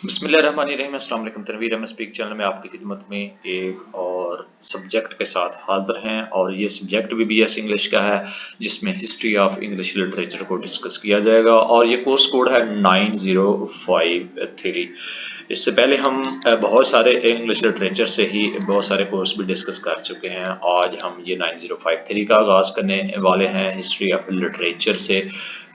बिस्मिल्लाहिर्रहमानिर्रहीम। अस्सलाम वालेकुम। तनवीर अहमद स्पीक चैनल में आपकी खिदमत में एक और सब्जेक्ट के साथ हाजिर हैं और ये सब्जेक्ट भी BS इंग्लिश का है जिसमें हिस्ट्री ऑफ इंग्लिश लिटरेचर को डिस्कस किया जाएगा और ये कोर्स कोड है 9053। इससे पहले हम बहुत सारे इंग्लिश लिटरेचर से ही बहुत सारे कोर्स भी डिस्कस कर चुके हैं। आज हम ये 9053 का आगाज़ करने वाले हैं हिस्ट्री ऑफ लिटरेचर से।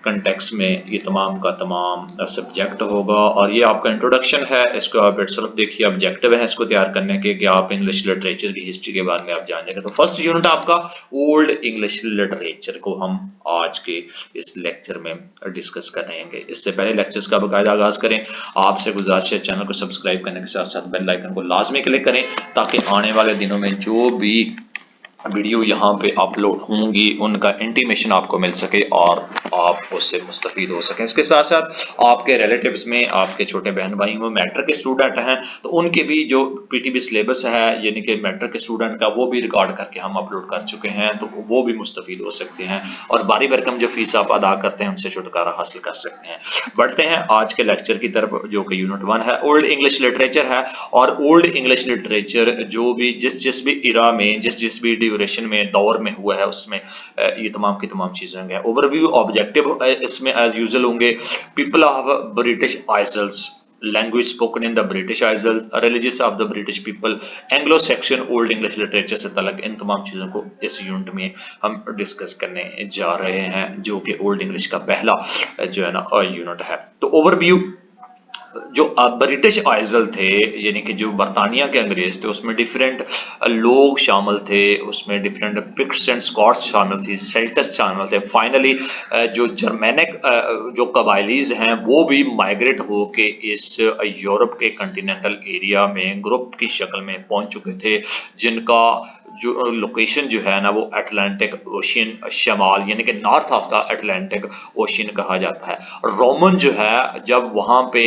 कंटेक्स्ट में ये तमाम का तमाम सब्जेक्ट होगा और ये आपका इंट्रोडक्शन है। इसको आप इटसेल्फ देखिए, ऑब्जेक्टिव है इसको तैयार करने के कि आप इंग्लिश लिटरेचर की हिस्ट्री के बारे में आप जान जाएंगे। तो फर्स्ट यूनिट आपका ओल्ड इंग्लिश लिटरेचर को हम आज के इस लेक्चर में डिस्कस करेंगे। इससे पहले लेक्चर्स का बाकायदा आगाज करें, आपसे गुजारिश है चैनल को सब्सक्राइब करने के साथ साथ बेल आइकन को लाजमी क्लिक करें ताकि आने वाले दिनों में जो भी वीडियो यहाँ पे अपलोड होंगी उनका इंटीमेशन आपको मिल सके और आप उससे मुस्तफीद हो सकें। इसके साथ साथ आपके रिलेटिव्स में आपके छोटे बहन भाई वो मैट्रिक के स्टूडेंट हैं तो उनके भी जो PTB सिलेबस है यानी कि मैट्रिक के स्टूडेंट का वो भी रिकॉर्ड करके हम अपलोड कर चुके हैं तो वो भी मुस्तफीद हो सकते हैं और बारी भरकम जो फीस आप अदा करते हैं उनसे छुटकारा हासिल कर सकते हैं। बढ़ते हैं आज के लेक्चर की तरफ जो कि यूनिट 1 है, ओल्ड इंग्लिश लिटरेचर है। और ओल्ड इंग्लिश लिटरेचर जो भी जिस भी इरा में जिस भी ड्यूरेशन में दौर में हुआ है उसमें ये तमाम की तमाम चीजें होंगे। ओवरव्यू ऑब्जेक्टिव इसमें एज यूजुअल होंगे। People of British Isles, language spoken in the British Isles, religious of the British people, Anglo Saxon old English literature से तलक इन तमाम चीज़ों को इस यूनिट में हम डिस्कस करने जा रहे हैं जो कि ओल्ड इंग्लिश का पहला जो है ना यूनिट है। तो ओवरव्यू, जो ब्रिटिश आइजल थे यानी कि जो बरतानिया के अंग्रेज थे उसमें डिफरेंट लोग शामिल थे, उसमें डिफरेंट पिक्ट्स एंड स्कॉट्स शामिल थी, सेल्टस शामिल थे। फाइनली जो जर्मेनिक जो कबाइलीज हैं वो भी माइग्रेट होके इस यूरोप के कंटिनेंटल एरिया में ग्रुप की शक्ल में पहुंच चुके थे जिनका जो लोकेशन जो है ना वो अटलांटिक ओशियन शमाल यानी कि north of the Atlantic ocean कहा जाता है। रोमन जो है जब वहां पे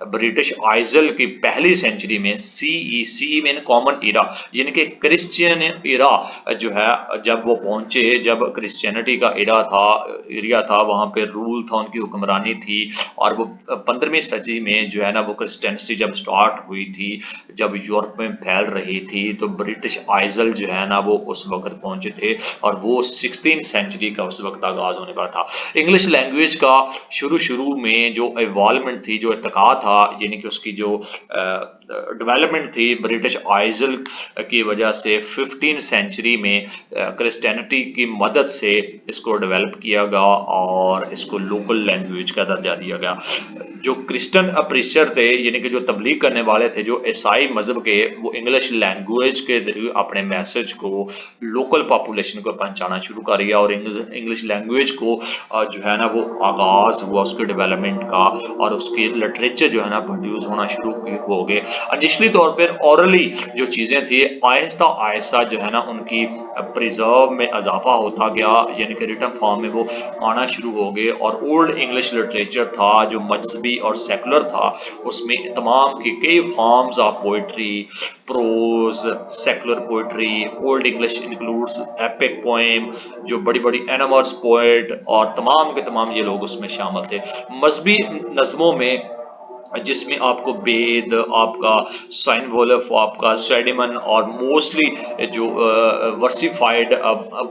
ब्रिटिश आइजल की पहली सेंचुरी में सी में कॉमन इरा यानी कि क्रिश्चियन इरा जो है जब वो पहुंचे, जब क्रिश्चियनिटी का इरा था एरिया था वहां पे रूल था, उनकी हुक्मरानी थी और वो 15वीं सदी में जो है ना वो क्रिश्चियनिटी जब स्टार्ट हुई थी, जब यूरोप में फैल रही थी तो ब्रिटिश आइजल जो है ना वो उस वक्त पहुंचे थे और वो 16वीं सेंचुरी का उस वक्त आगाज होने पर था। इंग्लिश लैंग्वेज का शुरू में जो इवॉल्वमेंट थी, जो इत्तका था यानी कि उसकी जो डेवलपमेंट थी ब्रिटिश आइजल की वजह से 15वीं सेंचुरी में क्रिश्चियनिटी की मदद से इसको डेवलप किया गया और इसको लोकल लैंग्वेज का दर्जा दिया गया। जो क्रिश्चियन प्रीचर थे यानी कि जो तबलीग करने वाले थे जो ईसाई मजहब के, वो इंग्लिश लैंग्वेज के जरिए अपने मैसेज को लोकल पॉपुलेशन को पहुंचाना शुरू कर दिया और इंग्लिश लैंग्वेज को जो है ना वो आगाज हुआ उसके डेवलपमेंट का और उसकी लिटरेचर जो है ना प्रोड्यूस होना शुरू हो गए। इनिशियली तौर पर औरली जो चीज़ें थी आहिस्ता आहिस्ता जो है ना उनकी प्रिजर्व में इजाफा होता गया यानी कि रिटन फॉर्म में वो आना शुरू हो गए और ओल्ड इंग्लिश लिटरेचर था जो मजहबी और सेकुलर था उसमें तमाम की कई forms of poetry, prose, secular poetry, old English includes epic poem, जो बड़ी बड़ी एनिमस पोएट और तमाम के तमाम ये लोग उसमें शामिल थे। मजहबी नज़मों में जिसमें आपको वेद, आपका साइन वोलफ, आपका सेडिमन और मोस्टली जो वर्सिफाइड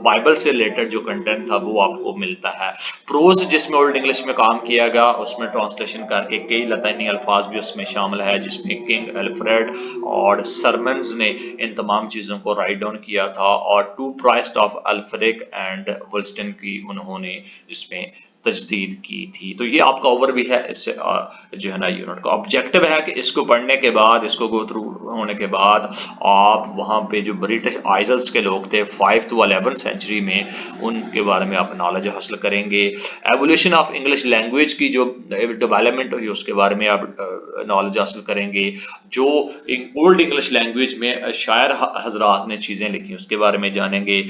बाइबल से रिलेटेड जो कंटेंट था वो आपको मिलता है। प्रोज जिसमें ओल्ड इंग्लिश में काम किया गया उसमें ट्रांसलेशन करके कई लतीनी अल्फाज भी उसमें शामिल है जिसमें किंग एल्फ्रेड और सरमन्स ने इन तमाम चीज़ों को राइट डाउन किया था और टू प्राइस्ट ऑफ अल्फ्रिक एंड वुल्स्टन की उन्होंने जिसमें तजदीद की थी। तो ये आपका ओवरव्यू है इससे जो है ना यूनिट का ऑब्जेक्टिव है कि इसको पढ़ने के बाद, इसको गो थ्रू होने के बाद आप वहाँ पे जो ब्रिटिश आइजल्स के लोग थे 5 to 11 सेंचुरी में उनके बारे में आप नॉलेज हासिल करेंगे। एवोल्यूशन ऑफ इंग्लिश लैंग्वेज की जो डेवलपमेंट हुई उसके बारे में आप नॉलेज हासिल करेंगे। जो ओल्ड इंग्लिश लैंग्वेज में शायर हजरात ने चीज़ें लिखी उसके बारे में जानेंगे।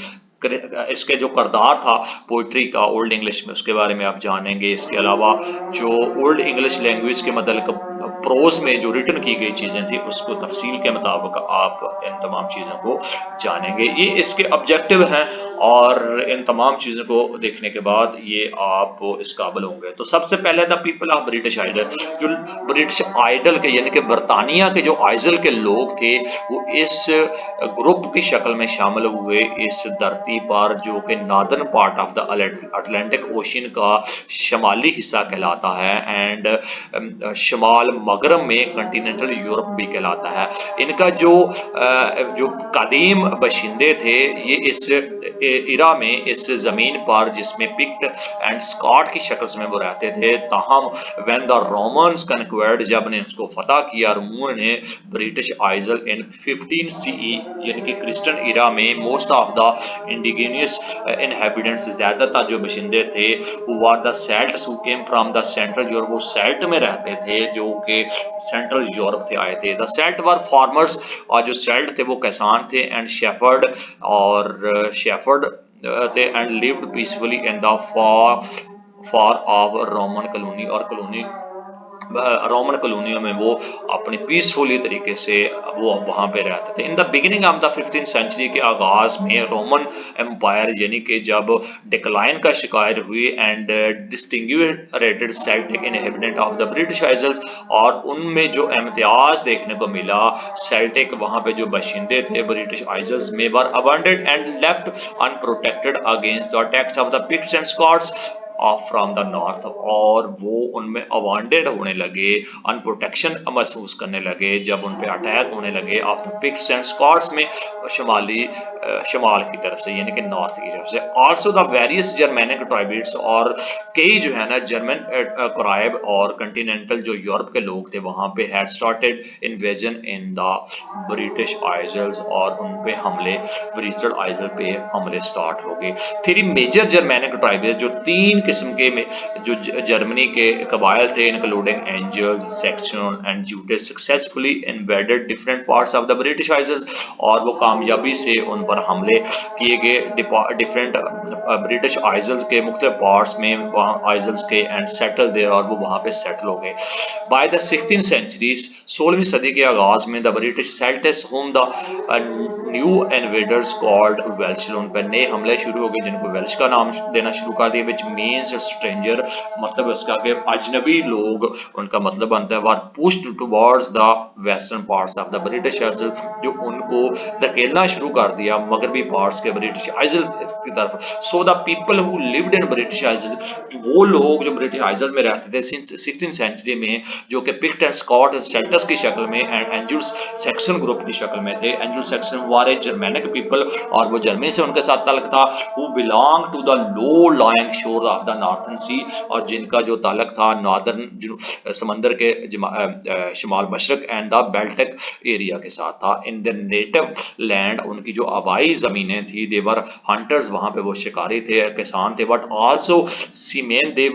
इसके जो करदार था पोइट्री का ओल्ड इंग्लिश में उसके बारे में आप जानेंगे। इसके अलावा जो ओल्ड इंग्लिश लैंग्वेज के मतलब प्रोज में जो रिटन की गई चीज़ें थी उसको तफसील के मुताबिक आप इन तमाम चीज़ों को जानेंगे। ये इसके ऑब्जेक्टिव हैं और इन तमाम चीज़ों को देखने के बाद ये आप इस काबिल होंगे। तो सबसे पहले the people of British isle, जो ब्रिटिश आइडल के यानी कि बरतानिया के जो आइजल के लोग थे वो इस ग्रुप की शक्ल में शामिल हुए इस धरती पर, जो कि northern part of the Atlantic ocean का शमाली हिस्सा कहलाता है एंड शमाल मगरब में कंटिनेंटल यूरोप भी कहलाता है। इनका जो कदीम बशिंदे थे ये इस इरा में इस ज़मीन पर जिसमें पिक्ट एंड स्कॉट की शक्ल में वो रहते थे, ताहम व्हेन द रोमन्स कन्क्वर्ड, जब ने उसको फतह किया रोमन ने ब्रिटिश आइजल इन 15 सीई यानी कि क्रिश्चियन इरा में, most of the indigenous inhabitants, ज़्यादातर जो बशिंदे थे वो were the Celts who came from the central Europe, वो सेल्ट में रहते थे जो कि सेंट्रल यूरोप से आए थे। द सेल्ट वर फार्मर्स, और जो सेल्ट थे वो किसान थे, एंड शेफर्ड और शेफर्ड थे, and lived peacefully in the for of Roman colony, और कॉलोनी रोमन कॉलोनियों में वो अपने पीसफुली तरीके से वो वहाँ पे रहते थे। In the beginning of the 15th century के आगाज में रोमन एम्पायर यानी कि जब डिक्लाइन का शिकार हुई and distinguished Celtic inhabitant of the British Isles, और उनमें जो इम्तियाज देखने को मिला सेल्टिक वहाँ पे जो बाशिंदे थे ब्रिटिश आइजल्स में, were abandoned and left unprotected against the attacks of the Picts and Scots of from the north, और वो उनमें अवांडेड होने लगे, अनप्रोटेक्शन महसूस करने लगे जब उन पे अटैक होने लगे of the Picts and Scots में, शमाल की तरफ से यानी कि नॉर्थ की तरफ से। Also the various Germanic tribes, और कई जो है ना जर्मन क्राइब और कंटिनेंटल जो यूरोप के लोग थे वहां पे had started invasion in the British Isles, और उन पे हमले ब्रिटिश आइजल पे हमले स्टार्ट हो गए। थ्री मेजर जर्मेनिक ट्राइब्स, जो तीन किस्म के में जो जर्मनी के कबाइल थे including Angles, Saxon and Jutes, successfully invaded different parts of the British Isles, और वो कामयाबी से उन पर हमले किए गए डिफरेंट ब्रिटिश आइजल्स के मुख्तलिफ पार्ट्स में आइजल्स के, एंड सेटल देयर, और वो वहाँ पे सेटल हो गए। बाय द 16th सेंचुरी, 16वीं सदी के आगाज में, the British Celts whom the new invaders called Welsh, उन पर नए हमले शुरू हो गए जिनको वेल्श का नाम देना शुरू कर दिया, विच मीन्स स्ट्रेंजर, मतलब इसका कि अजनबी लोग उनका मतलब बनता है। Were pushed towards the western parts of the British Isle, जो उनको धकेलना शुरू कर दिया मगरबी पार्ट्स के ब्रिटिश आइजल की तरफ। So the people who lived in British Aizawl, वो लोग जो ब्रिटिश आइजल में रहते थे 16th सेंचुरी में, जो कि पिक्ट एंड स्कॉट सेल्टस की शक्ल में एंड एंजुल सैक्सन ग्रुप की शक्ल में थे। Anglo Saxon were Germanic people, और वो जर्मनी से उनके साथ ताल्लुक था, who belong to the low lying shore of the northern sea, और जिनका जो ताल्लुक था नॉर्दर्न समंदर के शिमाल मशरक एंड द बेल्टिक एरिया के साथ था। इन द नेटिव लैंड, उनकी जो आबाई जमीनें थी, देवर हंटर्स, वहां पे वो शिकारी थे, किसान थे, but also seamen they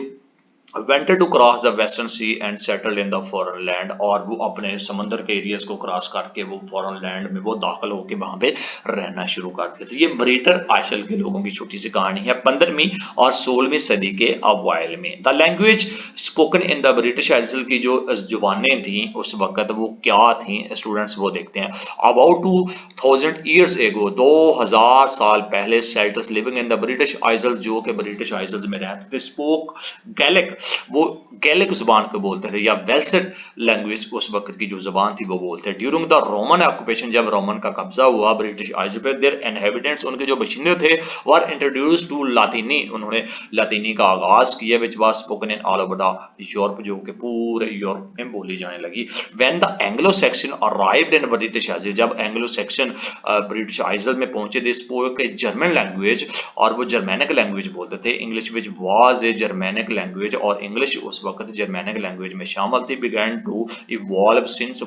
wanted to cross the western sea and settled in the foreign land, और वो अपने समंदर के एरियाज को क्रॉस करके वो फॉरेन लैंड में वो दाखिल होकर वहां पे रहना शुरू कर दिया। तो ये ब्रिटिश आइजल के लोगों की छोटी सी कहानी है 15वीं और 16वीं सदी के अवाइल में। The language spoken in the British Aizawl की जो जुबानें थी उस वक्त वो क्या थी, स्टूडेंट्स वो देखते हैं। अबाउट 2000 ईयर्स एगो, 2000 साल पहले, sales tax living in the British Isle, जो कि ब्रिटिश आइजल में रहते थे, स्पोक गैलिक, वो गैलिक जुबान को बोलते थे, या वेल्सेट लैंग्वेज उस वक्त की जो जुबान थी वो बोलते हैं। ड्यूरिंग द रोमन ऑक्यूपेशन, जब रोमन का कब्जा हुआ ब्रिटिश आइजल पे, देयर इनहेबिटेंट्स, उनके जो बशिंदे थे, वर इंट्रोड्यूस टू लातीनी, उन्होंने लातीनी का आगाज किया, which was spoken in all over the Europe, जो कि पूरे यूरोप में बोली जाने लगी। When the Anglo Saxon arrived in British isle, जब एंग्लो सैक्सन ब्रिटिश आइजल में पहुंचे, they spoke a German language, और वो जर्मेनिक लैंग्वेज बोलते थे। English which was a Germanic language, और इंग्लिश उस वक्त जर्मेनिक लैंग्वेज में शामिल थी। Began to evolve since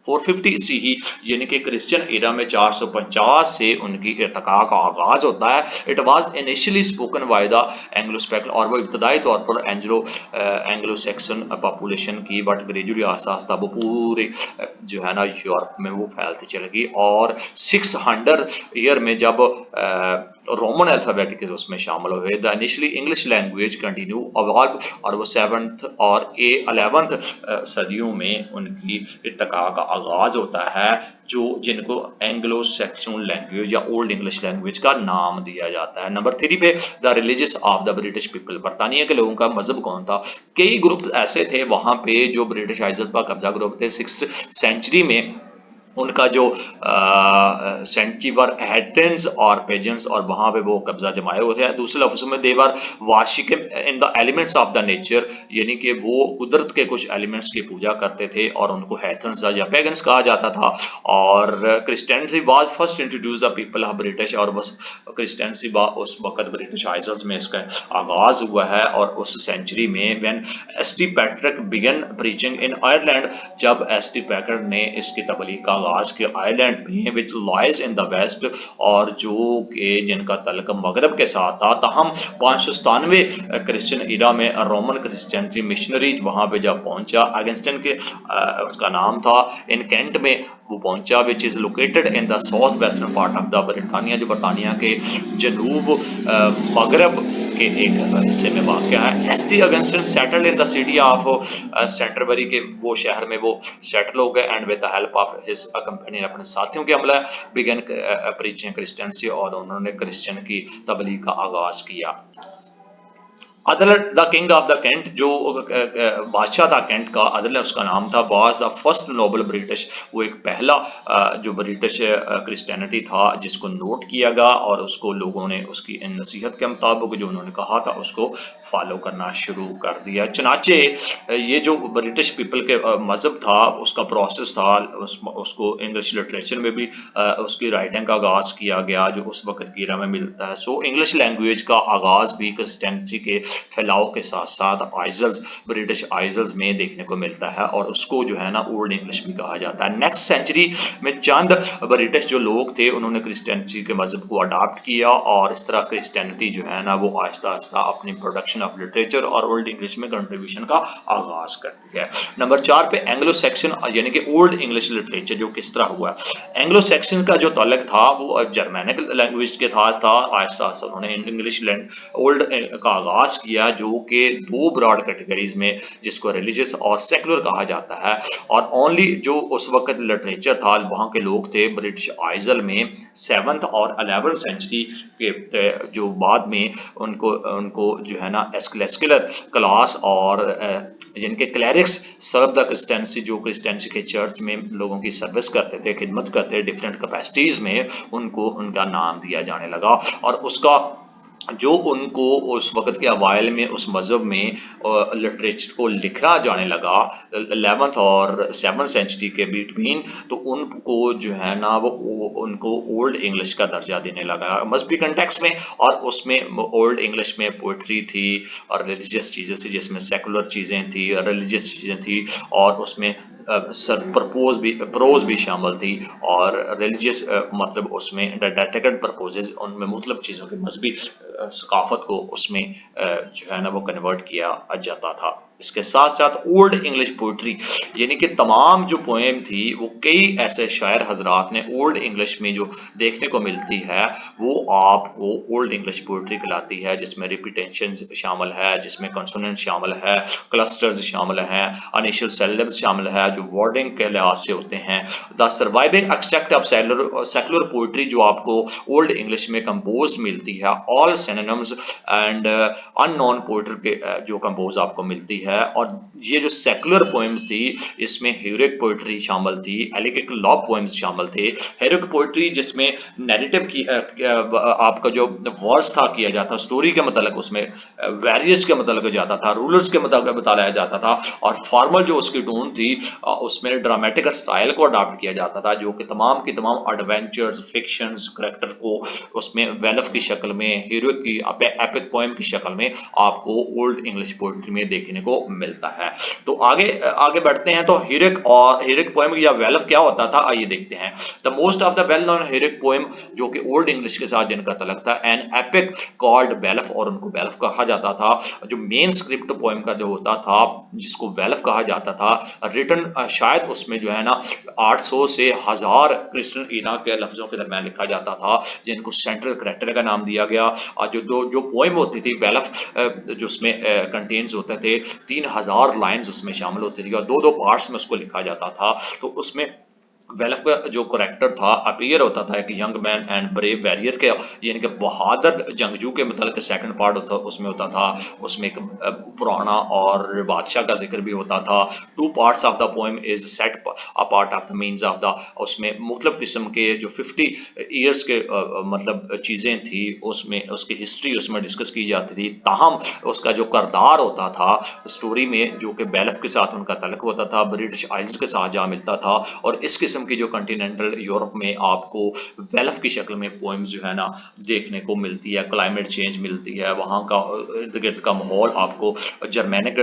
450 CE, यानी कि क्रिश्चियन एरा में 450 से उनकी इर्तिका का आगाज होता है। It was initially spoken by the Anglo speckle, और वो इब्तदाई तौर पर एंग्लो सैक्सन पॉपुलेशन की, बट ग्रेजुअली आस्ता आस्ता वो पूरे जो है ना यूरोप में वो फैलती चली गई। और 600 ईयर में जब रोमन अल्फ़ाबेटिक उसमें शामिल हुए। The initially English language continue evolve, और वो 7th और 11th सदियों में उनकी इर्तिका का आगाज़ होता है, जो जिनको एंग्लो सैक्सन लैंग्वेज या ओल्ड इंग्लिश लैंग्वेज का नाम दिया जाता है। नंबर 3 पे the religious of the British people, बरतानिया के लोगों का मजहब कौन था? कई ग्रुप ऐसे थे वहां पे जो ब्रिटिश आइजल पर कब्जा ग्रुप थे 6th सेंचुरी में। उनका जो सेंटिवर हेटेंस और पेजेंट्स और वहाँ पे वो कब्जा जमाए हुए थे। दूसरे लफ्ज़ों में they were worship in the elements of the nature, यानी कि वो कुदरत के कुछ एलिमेंट्स की पूजा करते थे और उनको हेथन्स या पेगन्स कहा जाता था। और Christianity was first introduce the people of British, और बस क्रिश्चियनिटी उस वक्त ब्रिटिश आइजल्स में इसका आगाज़ हुआ है। और उस सेंचुरी में when S T. Patrick began preaching in Ireland, जब एस.टी. पैट्रिक ने इसकी तबलीग का आगाज़ किया आयरलैंड में, which lies in the west, और जो कि जिनका तल्लुक मगरब के साथ था। ताहम 597 क्रिश्चियन इरा में रोमन क्रिश्चियनिटी मिशनरीज वहाँ पे जब पहुंचा, अगेंस्टन के उसका नाम था, इन कैंट में वो पहुंचा, which is located in the south western part of the Britannia, जो बरतानिया के जनूब मगरब के एक हिस्से में वाक़ है। St. Augustine settled in the city of Canterbury, के वो शहर में वो सेटल हो गए, and with the help of his companion, अपने साथियों के हमला बिगन प्रीचिंग क्रिश्चियनिटी, और उन्होंने क्रिश्चियन की तबलीग का आगाज़ किया। Ethel the king of the Kent, जो बादशाह था कैंट का, अदल उसका नाम था, was the first noble British, वो एक पहला जो ब्रिटिश क्रिश्चियनिटी था जिसको नोट किया गया, और उसको लोगों ने उसकी नसीहत के मुताबिक जो उन्होंने कहा था उसको फॉलो करना शुरू कर दिया। चनाचे ये जो ब्रिटिश पीपल के मज़हब था उसका प्रोसेस था, उसको इंग्लिश लिटरेचर में भी उसकी राइटिंग का आगाज़ किया गया जो उस वक्त की इरा में मिलता है। सो इंग्लिश लैंग्वेज का आगाज़ भी क्रिश्चियनिटी के फैलाव के साथ साथ आइजल्स, ब्रिटिश आइजल्स में देखने को मिलता है, और उसको जो है ना ओल्ड इंग्लिश भी कहा जाता है। नेक्स्ट सेंचुरी में चंद ब्रिटिश जो लोग थे उन्होंने क्रिश्चियनिटी के मज़हब को अडॉप्ट किया, और इस तरह क्रिश्चियनिटी जो है ना वो आहिस्ता आहिस्ता अपनी प्रोडक्शन ऑफ लिटरेचर और ओल्ड इंग्लिश में कंट्रीब्यूशन का आगाज़ करती है। नंबर 4 पे एंग्लो सेक्शन यानी कि ओल्ड इंग्लिश लिटरेचर जो किस तरह हुआ। एंग्लो सेक्शन का जो ताल्लुक था वो जर्मैनिक लैंग्वेज के था आहिस्ता आहिस्ता उन्होंने इंग्लिश ओल्ड का आगाज़ किया, जो कि 2 ब्रॉड कैटेगरीज में, जिसको रिलीजियस और सेकुलर कहा जाता है। और ओनली जो उस वक्त लिटरेचर था वहाँ के लोग थे ब्रिटिश आइजल में 7th और 11th सेंचुरी के जो बाद में उनको उनको जो है ना एस्कुलर क्लास और जिनके क्लैरिक्स सर्व द क्रिश्चियनिटी, जो क्रिश्चियनिटी के चर्च में लोगों की सर्विस करते थे, खिदमत करते थे डिफरेंट कैपेसिटीज़ में, उनको उनका नाम दिया जाने लगा। और उसका जो उनको उस वक्त के अवाइल में उस मज़हब में लिटरेचर को लिखना जाने लगा 11th और 7th सेंचुरी के बिटवीन, तो उनको जो है ना वो उनको ओल्ड इंग्लिश का दर्जा देने लगा मजहबी कंटेक्स्ट में। और उसमें ओल्ड इंग्लिश में पोइट्री थी और रिलीजियस चीज़ें थी, जिसमें सेकुलर चीज़ें थी और रिलीजियस चीज़ें थी, और उसमें प्रोज भी शामिल थी, और रिलीजियस मतलब उसमें डेडिकेटेड प्रपोजेज, उनमें मुख्तलिफ चीज़ों की मजहबी सकाफत को उसमें जो है ना वो कन्वर्ट किया जाता था। इसके साथ साथ ओल्ड इंग्लिश पोइट्री यानी कि तमाम जो पोएम थी वो कई ऐसे शायर हजरात ने ओल्ड इंग्लिश में जो देखने को मिलती है वो आपको ओल्ड इंग्लिश पोइट्री कहलाती है, जिसमें रिपीटेशन शामिल है, जिसमें कंसोनेंट शामिल है, क्लस्टर्स शामिल हैं, इनिशियल सिलेबस शामिल है जो वर्डिंग के लिहाज से होते हैं। The surviving extract of secular poetry जो आपको ओल्ड इंग्लिश में कंपोज मिलती है, all synonyms and unknown poetry के जो कंपोज आपको मिलती है। और ये जो सेकुलर पोएम्स थी इसमें हीरोइक पोइट्री शामिल थी, एलिगिक लव पोएम्स शामिल थे। हीरोइक पोइट्री जिसमें नैरेटिव की आपका जो वर्स था किया जाता, स्टोरी के मतलब उसमें वेरियस के मतलब जाता था, रूलर्स के मतलब बताया जाता था, और फॉर्मल जो उसकी टोन थी उसमें ड्रामेटिक स्टाइल को अडॉप्ट किया जाता था, जो कि तमाम की तमाम एडवेंचर्स, फिक्शंस, करैक्टर को उसमें वेलफ की शक्ल में, हीरो की एपिक पोएम की शक्ल में आपको ओल्ड इंग्लिश पोइट्री में देखने को मिलता है। तो आगे आगे बढ़ते हैं। तो हीरोइक पोएम या वेलफ क्या होता था, आइए देखते हैं। The most of the well known heroic poem, जो कि ओल्ड इंग्लिश के साथ जिनका तलक था, एन एपिक कॉल्ड वेलफ, और उनको वेलफ कहा जाता था। जो मेन स्क्रिप्ट पोएम का जो होता था, जिसको वेलफ कहा जाता था, रिटन शायद उसमें जो है ना 800 से 1000 क्रिस्टन ईना के लफ्जों के दरमियान लिखा जाता था, जिनको सेंट्रल करेक्टर का नाम दिया गया। और जो पोएम होती थी वेलफ, जो उसमें कंटेन्स होते थे, 3000 लाइन्स उसमें शामिल होती थी, और दो दो पार्ट्स में उसको लिखा जाता था। तो उसमें वेलफ का जो करेक्टर था, अपीयर होता था एक young man and brave warrior के, यानी कि बहादुर जंगजू के मतलब सेकंड पार्ट होता उसमें होता था। उसमें एक पुराना और बादशाह का जिक्र भी होता था। Two parts of the poem is set apart of the means of the, उसमें मुख्तलिफ किस्म के जो 50 ईयर्स के मतलब चीज़ें थी, उसमें उसकी हिस्ट्री उसमें डिस्कस की जाती थी। ताहम उसका जो करदार होता था स्टोरी में, जो कि वेलफ के साथ उनका तल्लुक होता था, ब्रिटिश आइल्स के साथ जा मिलता था। और इस किस्म की जो कॉन्टिनेंटल यूरोप में आपको वेलफ की शक्ल में पोएम्स जो है ना देखने को मिलती है। क्लाइमेट चेंज मिलती है, वहाँ का इर्द गिर्द का माहौल आपको जर्मैनिक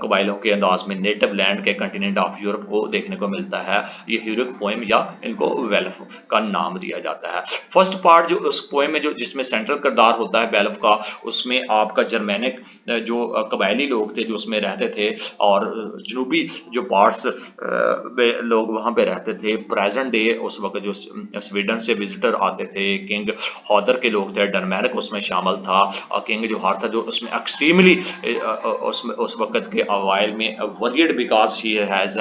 कबाइलों के अंदाज में नेटिव लैंड के कंटिनेंट ऑफ यूरोप को देखने को मिलता है। ये हीरोइक पोएम या इनको वेलफ का नाम दिया जाता है। फर्स्ट पार्ट जो उस पोएम में जो जिसमें सेंट्रल किरदार होता है वेलफ का, उसमें आपका जर्मैनिक जो कबायली लोग थे जो उसमें रहते थे, और जनूबी जो पार्ट्स में लोग वहाँ पे रहते थे। प्रेजेंट डे उस वक्त जो स्वीडन से विजिटर आते थे, किंग हॉदर के लोग थे, डरमैनिक उसमें शामिल था। और किंग जो हार था जो उसमें एक्सट्रीमली उसमें उस वक्त के अवाइल में वरीड बिकॉज शी हैज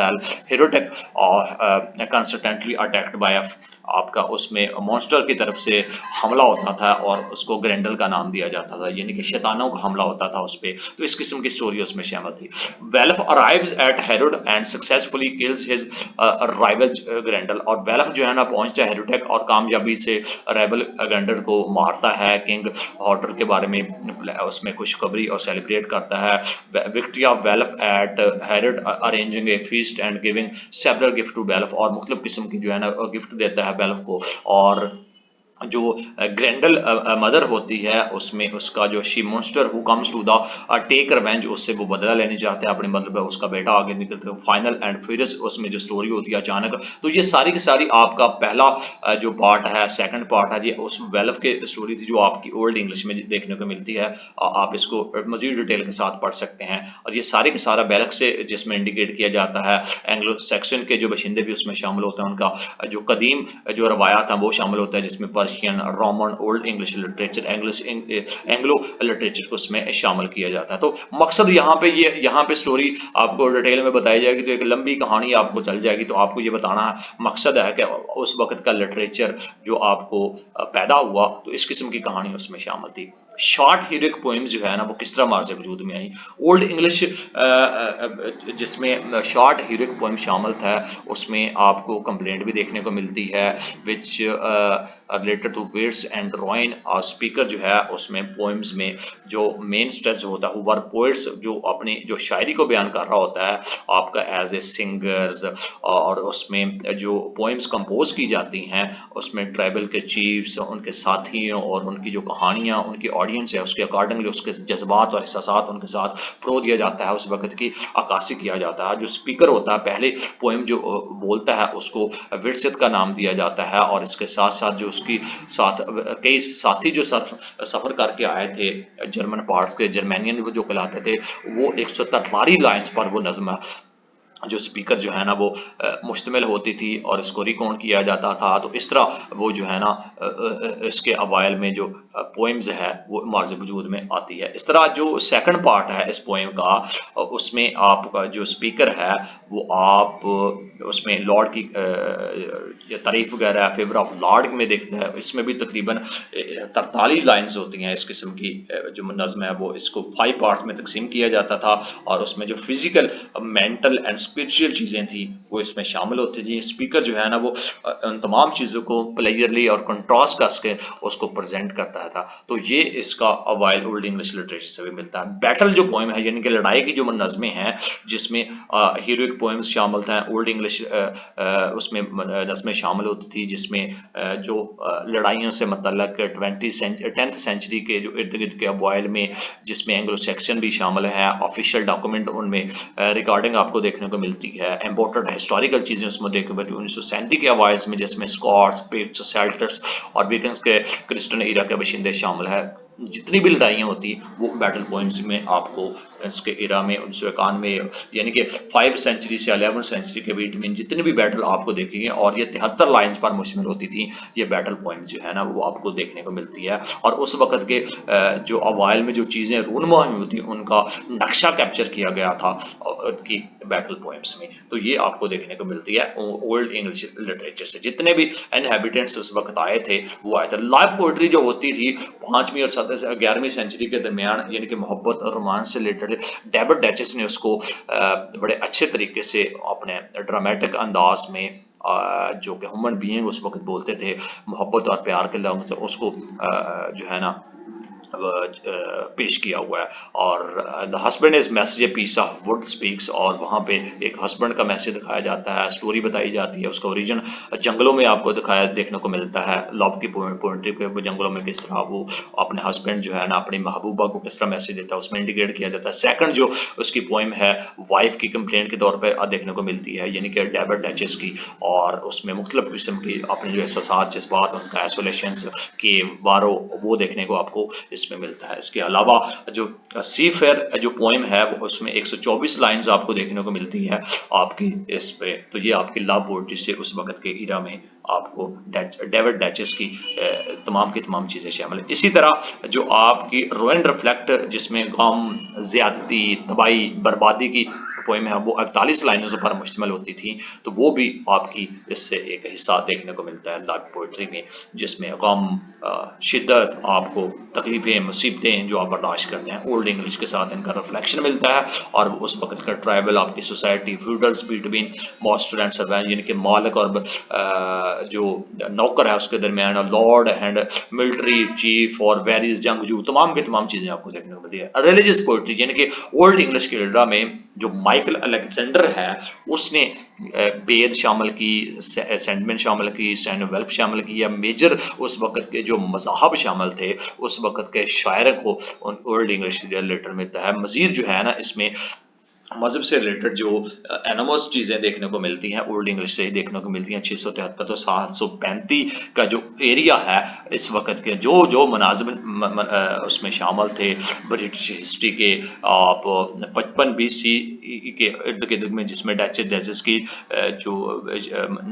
हेरोटेक और कंसिस्टेंटली अटैक्ड बाय आपका उसमें मॉन्स्टर की तरफ से हमला होता था, और उसको ग्रेंडल का नाम दिया जाता था, यानी कि शैतानों का हमला होता था उस पर। तो इस किस्म की स्टोरी उसमें शामिल थी। Beowulf arrives at Heorot and successfully kills his rival Grendel, और वेलफ जो है ना पहुंचता है हेरोटेक और कामयाबी से राइवल ग्रेंडल को मारता है। किंग हॉटर के बारे में उसमें खुशखबरी और सेलिब्रेट करता है। Victory of Beowulf at Heorot arranging a feast and giving several gift to Beowulf, और मुख्तलिफ किस्म की जो है ना गिफ्ट देता है वेलफ को। और जो ग्रेंडल मदर होती है, उसमें उसका जो she monster who comes to the take revenge, उससे वो बदला लेने जाते हैं अपने, मतलब उसका बेटा आगे निकलते हैं। फाइनल एंड फ्यूरियस उसमें जो स्टोरी होती है अचानक। तो ये सारी की सारी आपका पहला जो पार्ट है, सेकंड पार्ट है, ये उस वेलफ के स्टोरी थी जो आपकी ओल्ड इंग्लिश में देखने को मिलती है। आप इसको मजीद डिटेल के साथ पढ़ सकते हैं। और ये सारे के सारा वेलफ से जिसमें इंडिकेट किया जाता है, एंग्लो सेक्शन के जो बशिंदे भी उसमें शामिल होते हैं, उनका जो कदीम जो रवायात हैं वो शामिल होता है, जिसमें Persian, Roman, old English literature, Anglo literature को उसमें शामिल किया जाता है। तो मकसद यहाँ पे स्टोरी आपको डिटेल में बताई जाएगी, तो एक लंबी कहानी आपको चल जाएगी। तो आपको ये बताना मकसद है कि उस वक्त का लिटरेचर जो आपको पैदा हुआ, तो इस किस्म की कहानी उसमें शामिल थी। शॉर्ट हीरोइक पोएम्स जो है ना वो किस तरह हमारे वजूद में आई। ओल्ड इंग्लिश जिसमें शॉर्ट हीरोइक पोएम शामिल था, उसमें आपको कंप्लेंट भी देखने को मिलती है, which related to words and drawing. और स्पीकर जो है उसमें पोएम्स में जो मेन स्ट्रेच होता है, वर पोएट्स जो अपनी जो शायरी को बयान कर रहा होता है आपका एज ए सिंगर्स। और उसमें जो पोएम्स कंपोज की जाती हैं, उसमें ट्राइबल के चीफ्स, उनके साथियों और उनकी जो कहानियाँ, उनकी ऑडियंस है, उसके अकॉर्डिंगली उसके जज्बात और एहसास उनके साथ प्रो दिया जाता है, उस वक्त की अक्कासी किया जाता है। जो स्पीकर होता है पहले पोएम जो बोलता है उसको विरसित का नाम दिया जाता है। और इसके साथ साथ जो उसकी साथ कई साथी जो सफ़र करके आए थे जर्मन पार्ट्स के, जर्मेनियन जो कहलाते थे, वो 143 लाइन्स पर वो नज़म जो स्पीकर जो है ना वो मुश्तमिल होती थी, और इसको रिकॉर्ड किया जाता था। तो इस तरह वो जो है ना इसके अवाइल में जो पोएम्स है वो हमारे वजूद में आती है। इस तरह जो सेकंड पार्ट है इस पोएम का, उसमें आपका जो स्पीकर है वो आप उसमें लॉर्ड की तारीफ वगैरह फेवर ऑफ लॉर्ड में देखते हैं। इसमें भी तकरीबन 43 लाइन्स होती हैं। इस किस्म की जो नज़म है वो इसको 5 पार्ट्स में तकसीम किया जाता था, और उसमें जो फिजिकल, मेंटल एंड स्पिरिचुअल चीज़ें थी वो इसमें शामिल होती थी। स्पीकर जो है ना वो उन तमाम चीज़ों को प्लेजरली और कंट्रास्ट कर के उसको प्रेजेंट करता था। तो ये इसका वाइल ओल्ड इंग्लिश लिटरेचर से भी मिलता है। बैटल जो पोइम है यानी कि लड़ाई की जो नज़में हैं जिसमें हीरोइक पोइम्स शामिल थे, ओल्ड इंग्लिश उसमें नज़में शामिल होती थी जिसमें जो लड़ाइयों से मतलब 10th सेंचुरी के जो इर्द गिर्द के अवाइल में जिसमें एंग्लो सेक्शन भी शामिल है, ऑफिशियल डॉक्यूमेंट उनमें रिकॉर्डिंग आपको देखने को मिलती है, इम्पोर्टेंट हिस्टोरिकल चीज़ें उसमें देखने को मिलती है 1937 के अवाइल्स में जिसमें स्कॉट्स, पिक्ट्स, सेल्टर्स और विकिंग्स के क्रिश्चियन एरा के बशिंदे शामिल है। जितनी भी लड़ाइयाँ होती वो बैटल पॉइंट्स में आपको इसके एरा में 1991 यानी कि 5 सेंचुरी से 11 सेंचुरी के बीच में जितनी भी बैटल आपको देखेंगे और ये 73 लाइन्स पर मुश्तमिल होती थी। ये बैटल पॉइंट्स जो है ना वो आपको देखने को मिलती है और उस वक्त के जो अवाइल में जो चीज़ें रूनुमा हुई होती उनका नक्शा कैप्चर किया गया था उनकी बैटल पॉइंट्स में। तो ये आपको देखने को मिलती है ओल्ड इंग्लिश लिटरेचर से। जितने भी इनहैबिटेंट्स उस वक्त आए थे वो आए थे। लाइव पोइट्री जो होती थी 5वीं और 11वीं सेंचुरी के दरमियान यानी कि मोहब्बत और रोमांस से रिलेटेड डेविड डचेस ने उसको बड़े अच्छे तरीके से अपने ड्रामेटिक अंदाज में जो कि ह्यूमन बीइंग उस वक्त बोलते थे मोहब्बत और प्यार के लफ्ज़ उसको जो है ना पेश किया हुआ है। और the husband is message a piece of wood speaks और वहाँ पे एक हस्बैंड का मैसेज दिखाया जाता है, स्टोरी बताई जाती है, उसका ओरिजिन जंगलों में आपको दिखाया देखने को मिलता है। लव की पोइट्री के जंगलों में किस तरह वो अपने हस्बैंड जो है ना अपनी महबूबा को किस तरह मैसेज देता है उसमें इंडिकेट किया जाता है। सेकंड जो उसकी पोइम है वाइफ की कंप्लेंट के तौर पर देखने को मिलती है यानी कि डेविड डचेस की और उसमें मुख्तलिफ किस्म की अपने जो एहसास जज्बात उनका आइसोलेशन के वारो वो देखने को आपको इसमें मिलता है। इसके अलावा जो सी फेयर जो पोइम है वो उसमें 124 लाइंस आपको देखने को मिलती है आपकी इस पे। तो ये आपकी लव पोएट्री से उस वक्त के इरा में आपको डेविड डचेस की तमाम की तमाम चीज़ें शामिल है। इसी तरह जो आपकी रोइन रिफ्लेक्ट जिसमें गम, ज्यादती, तबाही, बर्बादी की पोइम है वो 48 लाइनों पर मुश्तमिल होती थी। तो वो भी आपकी इससे एक हिस्सा देखने को मिलता है लव पोइट्री में जिसमें गम, शिद्दत, आपको तकलीफें, मुसीबतें जो आप बर्दाश्त करते हैं ओल्ड इंग्लिश के साथ इनका रिफ्लेक्शन मिलता है। और उस वक्त का ट्राइबल आपकी society feudals between master and servant यानी कि मालिक और जो नौकर है उसके दरमियान लॉर्ड एंड मिलिट्री चीफ और वेरियस जंगजू तमाम की तमाम चीज़ें आपको देखने को मिलती है। रिलीजियस पोइट्री यानी कि ओल्ड इंग्लिश के एरा में जो माइकल अलेक्जेंडर है उसने बेद शामिल की, सेंटमेंट शामिल की, सैंड वेल्फ शामिल की या मेजर उस वक्त के जो मज़ाहब शामिल थे उस वक्त के शायर को उन ओल्ड इंग्लिश लेटर मिलता है। मज़ीद जो है ना इसमें मज़हब से रिलेटेड जो एनोमस चीज़ें देखने को मिलती हैं ओल्ड इंग्लिश से ही देखने को मिलती हैं। 673 तो 735 का जो एरिया है इस वक्त के जो जो मनाजिब उसमें शामिल थे ब्रिटिश हिस्ट्री के आप 55 BC के इर्द गिर्द में जिसमें डचेस की जो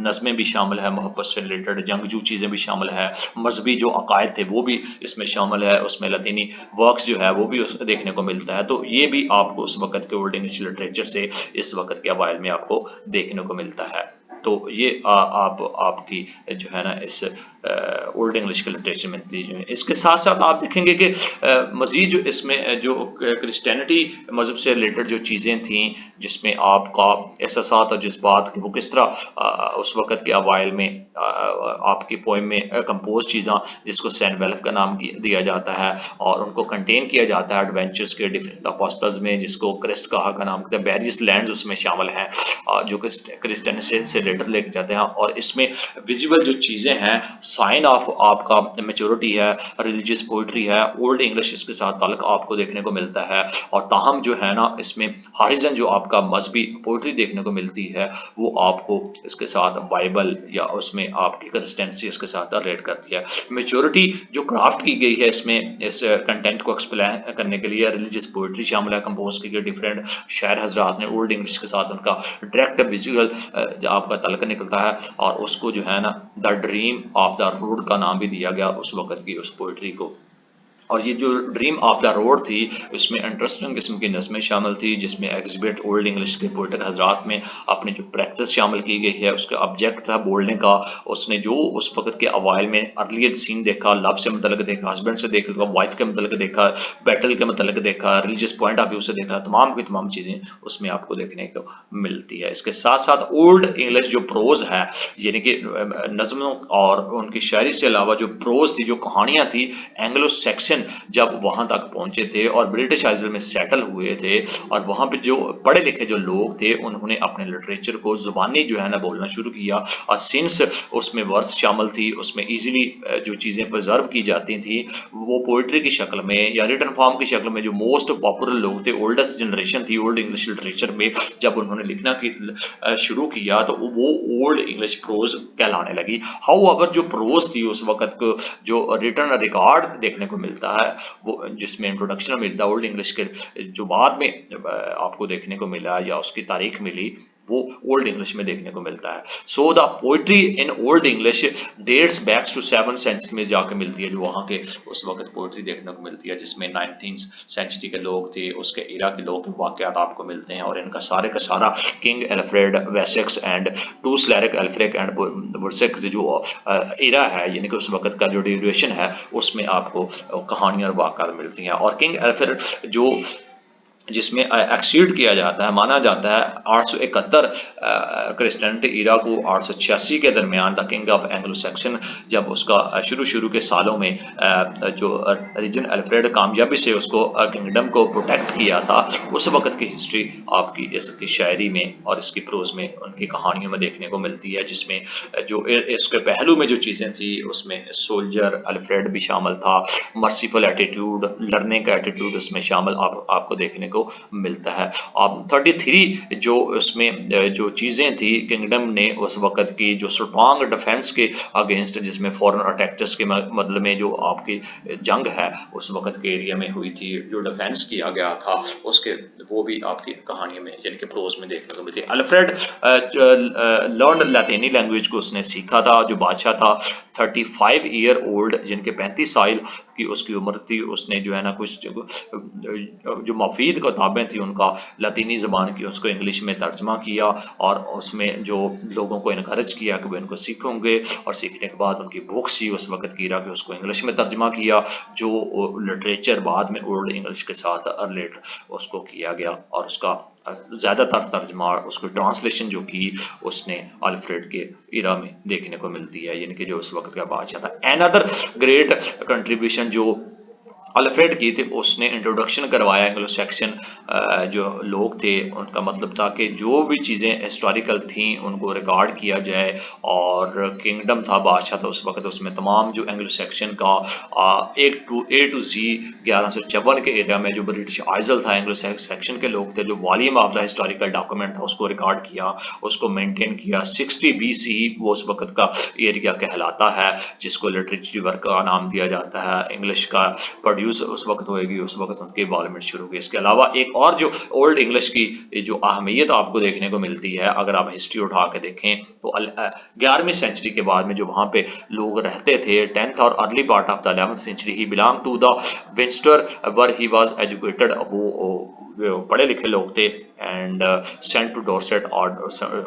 नज़में भी शामिल है, मोहब्बत से रिलेटेड जंगजू चीज़ें भी शामिल है, मजहबी जो अकायद थे वो भी इसमें शामिल है, उसमें लतीनी वर्क्स जो है वो भी देखने को मिलता है। तो ये भी आपको उस वक्त के ओल्ड इंग्लिश लिटरेचर से इस वक्त के अवाइल में आपको देखने को मिलता है। तो ये आपकी जो है ना इस ओल्ड इंग्लिश के लिटरेचर में चीज़ें हैं। इसके साथ साथ आप देखेंगे कि मज़ीद जो इसमें जो क्रिश्चियनिटी मज़हब से रिलेटेड जो चीज़ें थी जिसमें आपका एहसास और जज्बात वो किस तरह उस वक्त के अवाइल में आपकी पोइम में कंपोज चीज़ें जिसको सेंट वेल्फ का नाम दिया जाता है और उनको कंटेन किया जाता है एडवेंचर्स के डिफरेंट अपोस्टल्स में जिसको क्रिस्ट कहा का नाम कहता है। वेरियस लैंड्स उसमें शामिल हैं जो क्रिश्चियन से लेटर लेके जाते हैं और इसमें विजिबल जो चीज़ें हैं साइन ऑफ आपका मेच्योरिटी है, रिलीजियस पोइट्री है, ओल्ड इंग्लिश इसके साथ ताल्लुक आपको देखने को मिलता है। और ताहम जो है ना इसमें हारिजन जो आपका मजहबी पोइट्री देखने को मिलती है वो आपको इसके साथ बाइबल या उसमें आपकी कंसिस्टेंसी इसके साथ रिलेट करती है। मेच्योरिटी जो क्राफ्ट की गई है इसमें इस कंटेंट को एक्सप्लेन करने के लिए रिलीजियस पोइट्री शामिल है कंपोज की गई डिफरेंट शायर हजरात ने ओल्ड इंग्लिश के साथ उनका डायरेक्ट विजुअल आपका तल्क निकलता है और उसको जो है ना the dream of the road का नाम भी दिया गया उस वक्त की उस पोइट्री को। और ये जो ड्रीम ऑफ द रोड थी, इसमें इंटरेस्टिंग किस्म की नज़में शामिल थी, जिसमें एग्जिबिट ओल्ड इंग्लिश के पोइटिक हजरात में अपनी जो प्रैक्टिस शामिल की गई है, उसका ऑब्जेक्ट था बोलने का। उसने जो उस वक्त के अवाइल में अर्लियर सीन देखा, लव से मतलब देखा, हस्बैंड से देखा, वाइफ के मतलब देखा, बैटल के मतलब देखा, रिलीजियस पॉइंट ऑफ व्यू से देखा, तमाम की तमाम चीज़ें उसमें आपको देखने को मिलती है। इसके साथ साथ ओल्ड इंग्लिश जो प्रोज है, यानी कि नज़मों और उनकी शायरी से अलावा जो प्रोज थी, जो कहानियाँ थी, एंग्लो सेक्शन जब वहां तक पहुंचे थे और ब्रिटिश आइजल में सेटल हुए थे, और वहां पे जो पढ़े लिखे जो लोग थे, उन्होंने अपने लिटरेचर को जुबानी जो है ना बोलना शुरू किया। और सिंस उसमें वर्स शामिल थी, उसमें इजीली जो चीज़ें प्रिजर्व की जाती थी, वो पोइट्री की शक्ल में या रिटन फॉर्म की शक्ल में जो मोस्ट पॉपुलर लोग थे, ओल्डेस्ट जनरेशन थी ओल्ड इंग्लिश लिटरेचर में, जब उन्होंने लिखना की शुरू किया तो वो ओल्ड इंग्लिश प्रोज कहलाने लगी। हाउ अवर जो प्रोज थी उस वक्त को, जो रिटर्न रिकॉर्ड देखने को मिलता है, वो जिसमें इंट्रोडक्शन मिलता है ओल्ड इंग्लिश के, जो बाद में आपको देखने को मिला या उसकी तारीख मिली, वो ओल्ड इंग्लिश में देखने को मिलता है। So the poetry in old English dates backs to 7th century में जाके मिलती है, जो वहाँ के उस वक्त पोइट्री देखने को मिलती है, जिसमें 19th सेंचुरी के लोग थे, उसके इरा के लोग वाकयात आपको मिलते हैं। और इनका सारे का सारा king Alfred Wessex and to स्लैरिक एल्फ्रिक एंड बुरसेक जो इरा है, यानी कि उस वक्त का जो ड्यूरेशन है, उसमें आपको कहानियां और वाकयात मिलती हैं। और किंग एल्फ्रेड जो जिसमें एक्सीड किया जाता है, माना जाता है 871 क्रिस्टियनिटी इरा को 886 के दरमियान the king of Anglo Saxon, जब उसका शुरू के सालों में जो रीजन अल्फ्रेड कामयाबी से उसको किंगडम को प्रोटेक्ट किया था, उस वक्त की हिस्ट्री आपकी इसकी शायरी में और इसकी प्रोज में, उनकी कहानियों में देखने को मिलती है, जिसमें जो इसके पहलू में जो चीज़ें थी, उसमें सोल्जर अल्फ्रेड भी शामिल था, मर्सीफुल एटीट्यूड, लर्निंग का एटीट्यूड उसमें शामिल आपको देखने को मिलता है। अब 33 जो उसमें जो चीज़ें थी, किंगडम ने उस वक्त की जो स्ट्रॉन्ग डिफेंस के अगेंस्ट, जिसमें फॉरेन अटैकर्स के मतलब में जो आपकी जंग है उस वक्त के एरिया में हुई थी, जो डिफेंस किया गया था, उसके वो भी आपकी कहानी में यानी कि प्रोज में देखने को मिलती है। अल्फ्रेड लर्न लैटिनी लैंग्वेज को उसने सीखा था, जो बादशाह था 35 ईयर ओल्ड, जिनके 35 साल की उसकी उम्र थी, उसने जो है ना कुछ जो मफीद किताबें थी उनका लतीनी ज़बान की उसको इंग्लिश में तर्जमा किया, और उसमें जो लोगों को इनकरेज किया कि वे इनको सीखेंगे, और सीखने के बाद उनकी बुक्स ही उस वक्त की रहा कि उसको इंग्लिश में तर्जमा किया, जो लिटरेचर बाद में ओल्ड इंग्लिश के साथ रिलेट उसको किया गया, और उसका ज़्यादातर तर्जमा, उसको ट्रांसलेशन जो की उसने अल्फ्रेड के इरा में देखने को मिलती है, यानी कि जो उस वक्त का बादशाह था। एनदर ग्रेट कंट्रीब्यूशन जो अल्फ्रेड की थी, उसने इंट्रोडक्शन करवाया एंग्लो सेक्शन जो लोग थे, उनका मतलब था कि जो भी चीज़ें हिस्टोरिकल थी उनको रिकॉर्ड किया जाए, और किंगडम था, बादशाह था उस वक्त, उसमें तमाम जो एंग्लो सेक्शन का ए टू जी 1154 के एरिया में जो ब्रिटिश आइजल था, एंग्लो सेक्शन के लोग थे, जो volume of the historical document था उसको रिकॉर्ड किया, उसको मेंटेन किया। 60 BC वो उस वक्त का एरिया कहलाता है, जिसको लिटरेचर वर्क का नाम दिया जाता है। इंग्लिश का प्रोड्यूस उस वक्त होएगी, उस वक्त उनकी इन्वॉल्वमेंट शुरू हुई। इसके अलावा एक और जो ओल्ड इंग्लिश की जो अहमियत आपको देखने को मिलती है, अगर आप हिस्ट्री उठा के देखें, तो 11वीं सेंचुरी के बाद में जो वहाँ पे लोग रहते थे, 10th और early part of the 11th century, he belong to the Winchester where he was educated, वो पढ़े लिखे लोग थे, एंड सेंट टू डोरसेट, और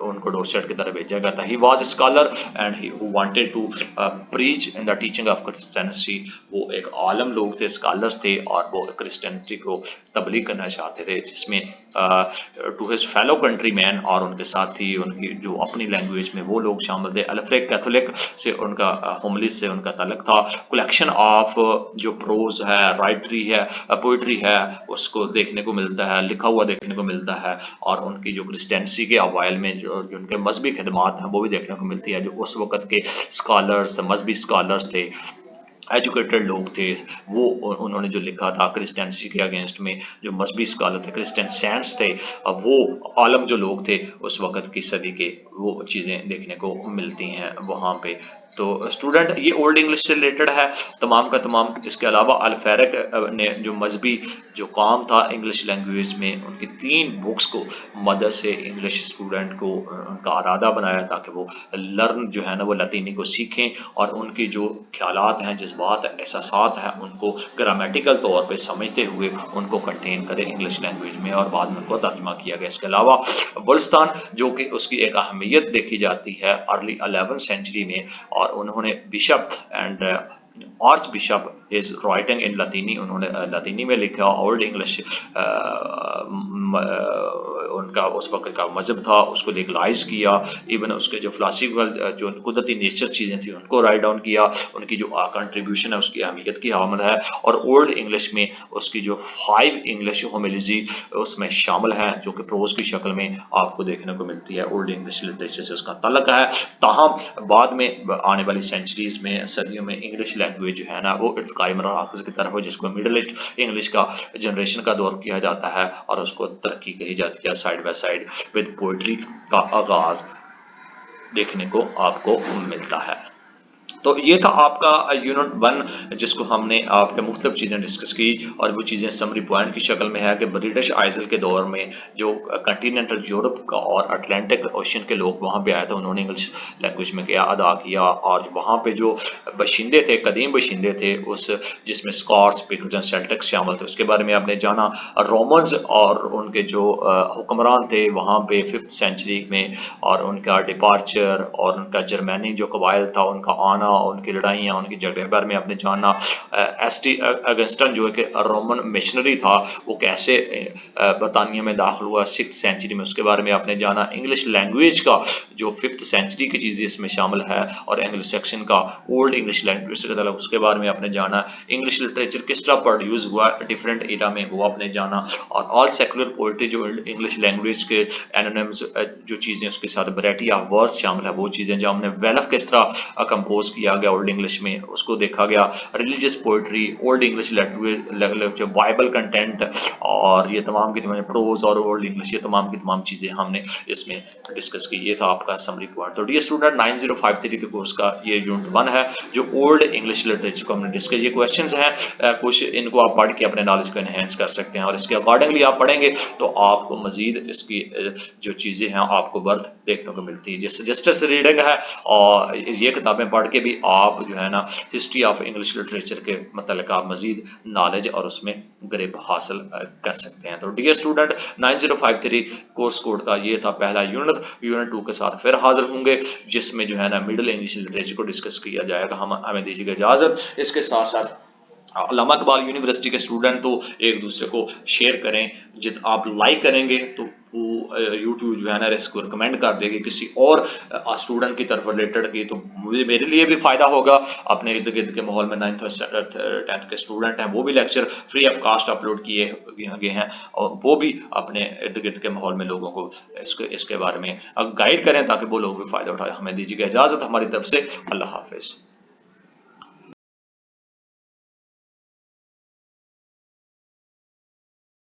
उनको डोरसेट की तरफ भेजा गया था। He was scholar and he wanted to preach in the teaching of Christianity, वो एक आलम लोग थे, स्कॉलर्स थे, और वो क्रिश्चियनिटी को तबलीग करना चाहते थे, जिसमें to his fellow country man, और उनके साथ ही उनकी जो अपनी लैंग्वेज में वो लोग शामिल थे। अल्फ्रेड कैथोलिक से उनका होमली से उनका ताल्लुक था। कलेक्शन ऑफ जो प्रोज है, राइटरी है, पोइट्री है, उसको देखने को मिलता है, लिखा हुआ देखने को मिलता है, और उनकी जो क्रिश्चियनिटी के अवाइल में जो उनके मजहबी खदमात हैं वो भी देखने को मिलती है, जो उस वक्त के स्कॉलर्स, मजहबी स्कॉलर्स थे, एजुकेटेड लोग थे, वो उन्होंने जो लिखा था क्रिश्चियनिटी के अगेंस्ट में, जो मजहबी स्कॉलर थे, क्रिश्चियन सेंट्स थे, अब वो आलम जो लोग थे उस वक्त की सदी के, वो चीज़ें देखने को मिलती हैं वहाँ पे। तो स्टूडेंट ये ओल्ड इंग्लिश से रिलेटेड है तमाम का तमाम। इसके अलावा अल-फ़ाराक ने जो मजहबी जो काम था इंग्लिश लैंग्वेज में, उनकी 3 बुक्स को मदद से इंग्लिश स्टूडेंट को उनका इरादा बनाया ताकि वो लर्न जो है ना वो लतीनी को सीखें और उनकी जो ख्यालात हैं, जज्बात हैं, एहसासात हैं, उनको ग्रामेटिकल तौर पे समझते हुए उनको कंटेन करें इंग्लिश लैंग्वेज में और बाद में उनको तर्जुमा किया गया। इसके अलावा बुल्स्तान जो कि उसकी एक अहमियत देखी जाती है अर्ली 11th सेंचुरी में, और उन्होंने bishop and archbishop is writing in लतीनी, उन्होंने लतीनी में लिखा। ओल्ड इंग्लिश उनका उस वक्त का मजहब था उसको लीगलाइज किया। इवन उसके जो फिलासफिकल जो कुदरती नेचर चीज़ें थी उनको राइट डाउन किया। उनकी जो कंट्रीब्यूशन है उसकी अहमियत की हामिल है। और ओल्ड इंग्लिश में उसकी जो 5 इंग्लिश होमिलिजी उसमें शामिल है जो कि प्रोज की शक्ल में आपको देखने को मिलती है। ओल्ड इंग्लिश लिटरेचर से उसका तल्लक है। ताहम बाद में आने वाली सेंचुरीज में, सदियों में इंग्लिश लैंग्वेज जो है ना वो इर्तिकाई मराकज़ की तरफ हो, जिसको मिडल इंग्लिश का जनरेशन का दौर किया जाता है और उसको तरक्की कही जाती है side by side with poetry का आगाज देखने को आपको मिलता है। तो ये था आपका यूनिट 1 जिसको हमने आपके मुख्तलिफ चीज़ें डिस्कस की और वो चीज़ें समरी पॉइंट की शक्ल में है कि ब्रिटिश आइजल के दौर में जो कंटिनेंटल यूरोप का और अटलांटिक ओशन के लोग वहाँ पे आए थे, उन्होंने इंग्लिश लैंग्वेज में क्या अदा किया और वहाँ पे जो बशिंदे थे, कदीम बशिंदे थे, उस जिसमें स्कॉट्स, पिक्टस, सेल्टिक्स शामिल थे, उसके बारे में आपने जाना। रोमन्स और उनके जो हुक्मरान थे वहाँ पे 5th सेंचुरी में, और उनका डिपार्चर और उनका जर्मनी जो कबाइल था उनका आना, उनकी लड़ाइयाँ, उनकी जगह बारे में आपने जाना। एस.टी. अगस्टन जो है कि रोमन मिशनरी था वो कैसे बरतानिया में दाखिल हुआ 6th सेंचुरी में, उसके बारे में आपने जाना। इंग्लिश लैंग्वेज का जो 5th सेंचुरी की चीज़ें इसमें शामिल है और एंग्लो सेक्शन का ओल्ड इंग्लिश लैंग्वेज से मतलब उसके बारे में आपने जाना। इंग्लिश लिटरेचर किस तरह प्रोड्यूस हुआ डिफरेंट एरा में वो आपने जाना। और ऑल सेकुलर पोइट्री जो इंग्लिश लैंग्वेज के एनोनिम्स जो चीज़ें उसके साथ वैरायटी ऑफ वर्ड्स शामिल है वो चीज़ें जो हमने वेलफ किस तरह कंपोज किया गया ओल्ड इंग्लिश में उसको देखा गया। Religious poetry, old English language जो बाइबल कंटेंट और ये तमाम की तमाम प्रोज और ओल्ड इंग्लिश ये तमाम की तमाम चीज़ें हमने इसमें डिस्कस की। ये था आपका समरी पॉइंट। तो डियर स्टूडेंट 9053 के कोर्स का ये यूनिट 1 है जो ओल्ड इंग्लिश लिटरेचर को हमने डिस्कस। ये क्वेश्चंस हैं कुछ, इनको आप पढ़ के अपने नॉलेज को एनहेंस कर सकते हैं और इसके अकॉर्डिंगली आप पढ़ेंगे तो आपको मजीद इसकी जो चीज़ें हैं आपको वर्थ देखने को मिलती है। जैसे जस्टिस रीडिंग है और ये किताबें पढ़ के भी आप जो है ना हिस्ट्री ऑफ इंग्लिश लिटरेचर के मतलब आप मजीद नॉलेज और उसमें ग्रिप हासिल कर सकते हैं। तो डियर स्टूडेंट 9053 कोर्स कोड का ये था पहला यूनिट। यूनिट 2 के साथ फिर हाजिर होंगे जिसमें जो है ना मिडिल इंग्लिश लिटरेचर को डिस्कस किया जाएगा। हमें दीजिएगा इजाज़त। इसके साथ साथ अल्लामा इकबाल यूनिवर्सिटी के स्टूडेंट तो एक दूसरे को शेयर करें, जित आप लाइक करेंगे तो वो यूट्यूब जो है ना इसको रिकमेंड कर देगी किसी और स्टूडेंट की तरफ रिलेटेड की, तो मुझे मेरे लिए भी फ़ायदा होगा। अपने इर्द गिर्द के माहौल में 9th और 10th के स्टूडेंट हैं वो भी lecture free of cost upload किए गए हैं और वो भी अपने इर्द गिर्द के माहौल में लोगों को इसके बारे में गाइड करें ताकि वो लोग भी फ़ायदा उठाएं। हमें दीजिएगा इजाज़त हमारी तरफ से। अल्लाह हाफिज़।